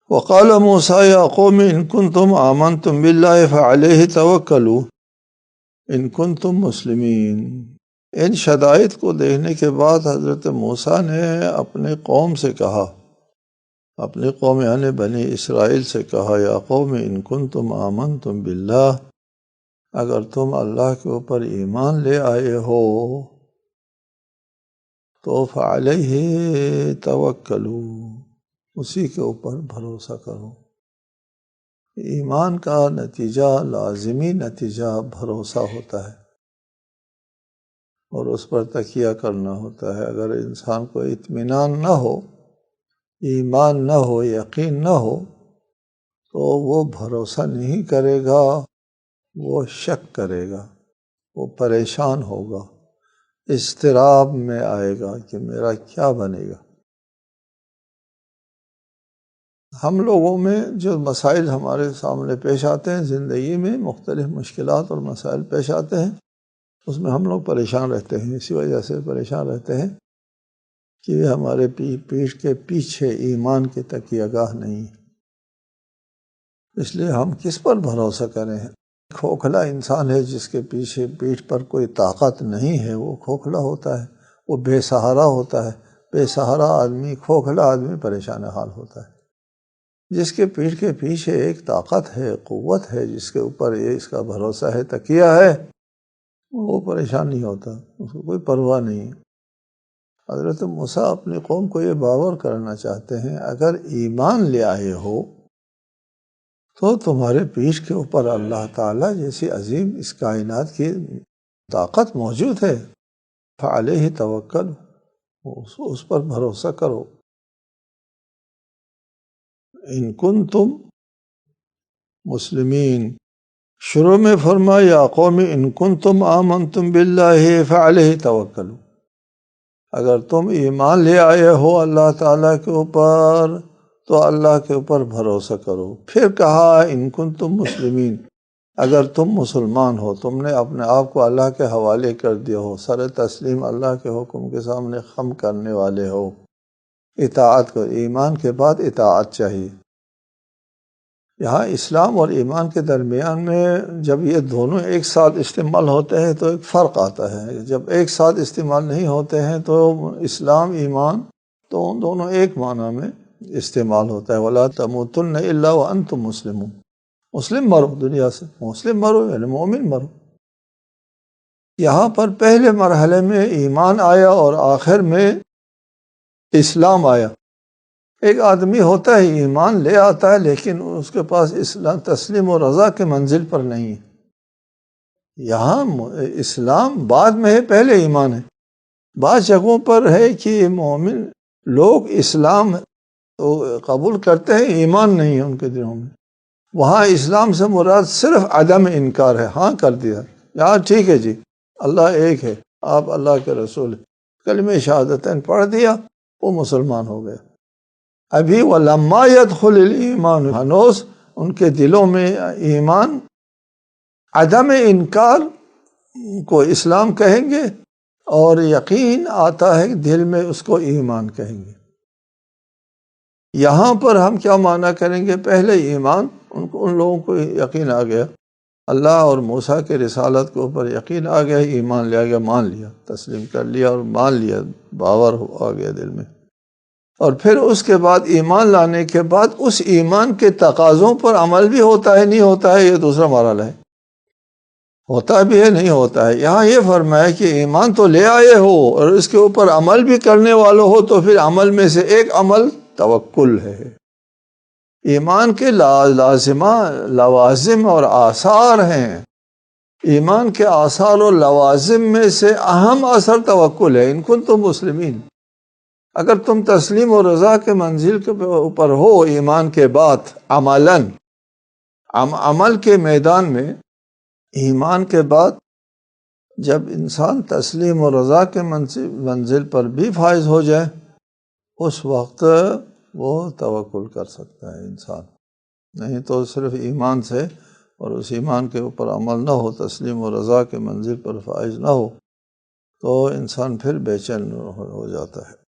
وقال موسیٰ یا قوم ان کنتم آمنتم باللہ فعلیہ توکلوا ان کنتم مسلمین۔ ان شدائد کو دیکھنے کے بعد حضرت موسیٰ نے اپنے قوم سے کہا، اپنی قوم یعنی بنی اسرائیل سے کہا، یا قوم ان کنتم آمنتم باللہ، اگر تم اللہ کے اوپر ایمان لے آئے ہو تو فعلیہ توکلوا، اسی کے اوپر بھروسہ کرو۔ ایمان کا نتیجہ، لازمی نتیجہ بھروسہ ہوتا ہے اور اس پر تکیہ کرنا ہوتا ہے۔ اگر انسان کو اطمینان نہ ہو، ایمان نہ ہو، یقین نہ ہو، تو وہ بھروسہ نہیں کرے گا، وہ شک کرے گا، وہ پریشان ہوگا، اضطراب میں آئے گا کہ میرا کیا بنے گا۔ ہم لوگوں میں جو مسائل ہمارے سامنے پیش آتے ہیں، زندگی میں مختلف مشکلات اور مسائل پیش آتے ہیں، اس میں ہم لوگ پریشان رہتے ہیں۔ اسی وجہ سے پریشان رہتے ہیں کہ ہمارے پیٹھ کے پیچھے ایمان کی تکیہ گاہ نہیں ہے۔ اس لیے ہم کس پر بھروسہ کریں؟ کھوکھلا انسان ہے جس کے پیچھے پیٹھ پر کوئی طاقت نہیں ہے، وہ کھوکھلا ہوتا ہے، وہ بے سہارا ہوتا ہے۔ بے سہارا آدمی، کھوکھلا آدمی پریشان حال ہوتا ہے۔ جس کے پیٹھ کے پیچھے ایک طاقت ہے، قوت ہے، جس کے اوپر یہ اس کا بھروسہ ہے، تکیہ ہے، وہ پریشان نہیں ہوتا، اس کو کوئی پرواہ نہیں۔ حضرت موسیٰ اپنی قوم کو یہ باور کرانا چاہتے ہیں، اگر ایمان لے آئے ہو تو تمہارے پیٹھ کے اوپر اللہ تعالیٰ جیسی عظیم اس کائنات کی طاقت موجود ہے، فعلیہ توکل، اس پر بھروسہ کرو۔ ان کنتم مسلمین، شروع میں فرمایا یا قوم ان کنتم آمنتم باللہ فعلیہ توکلوا، اگر تم ایمان لے آئے ہو اللہ تعالیٰ کے اوپر تو اللہ کے اوپر بھروسہ کرو۔ پھر کہا ان کنتم مسلمین، اگر تم مسلمان ہو، تم نے اپنے آپ کو اللہ کے حوالے کر دیا ہو، سر تسلیم اللہ کے حکم کے سامنے خم کرنے والے ہو، اطاعت کو، ایمان کے بعد اطاعت چاہیے۔ یہاں اسلام اور ایمان کے درمیان میں جب یہ دونوں ایک ساتھ استعمال ہوتے ہیں تو ایک فرق آتا ہے۔ جب ایک ساتھ استعمال نہیں ہوتے ہیں تو اسلام، ایمان تو دونوں ایک معنی میں استعمال ہوتا ہے۔ وَلَا تَمُوتُنَّ إِلَّا وَأَنْتُمْ مُسْلِمُونَ، مسلم مرو، دنیا سے مسلم مرو یعنی مومن مرو۔ یہاں پر پہلے مرحلے میں ایمان آیا اور آخر میں اسلام آیا۔ ایک آدمی ہوتا ہے، ایمان لے آتا ہے، لیکن اس کے پاس اسلام، تسلیم و رضا کے منزل پر نہیں ہے۔ یہاں اسلام بعد میں ہے، پہلے ایمان ہے۔ بعض جگہوں پر ہے کہ مومن لوگ اسلام تو قبول کرتے ہیں، ایمان نہیں ہے ان کے دلوں میں۔ وہاں اسلام سے مراد صرف عدم انکار ہے، ہاں کر دیا، یہاں ٹھیک ہے جی، اللہ ایک ہے، آپ اللہ کے رسول ہیں، کلمہ شہادتین پڑھ دیا، وہ مسلمان ہو گیا۔ ابھی وَلَمَّا يَدْخُلِ الْإِيمَانُ، ہنوز ان کے دلوں میں ایمان، عدم انکار کو اسلام کہیں گے اور یقین آتا ہے دل میں، اس کو ایمان کہیں گے۔ یہاں پر ہم کیا معنی کریں گے؟ پہلے ایمان، ان لوگوں کو یقین آ گیا، اللہ اور موسیٰ کے رسالت کے اوپر یقین آ گیا، ایمان لے گیا، مان لیا، تسلیم کر لیا اور مان لیا، باور آ گیا دل میں۔ اور پھر اس کے بعد ایمان لانے کے بعد اس ایمان کے تقاضوں پر عمل بھی ہوتا ہے، نہیں ہوتا ہے، یہ دوسرا مرحلہ ہے۔ ہوتا بھی ہے، نہیں ہوتا ہے۔ یہاں یہ فرمایا کہ ایمان تو لے آئے ہو اور اس کے اوپر عمل بھی کرنے والوں ہو، تو پھر عمل میں سے ایک عمل توکل ہے۔ ایمان کے لوازم اور آثار ہیں، ایمان کے آثار اور لوازم میں سے اہم اثر توکل ہے۔ ان کنتم مسلمین، اگر تم تسلیم و رضا کے منزل کے اوپر ہو ایمان کے بعد، عمل کے میدان میں ایمان کے بعد جب انسان تسلیم و رضا کے منزل پر بھی فائز ہو جائے، اس وقت وہ توکل کر سکتا ہے انسان۔ نہیں تو صرف ایمان سے اور اس ایمان کے اوپر عمل نہ ہو، تسلیم و رضا کے منزل پر فائز نہ ہو، تو انسان پھر بے چین ہو جاتا ہے۔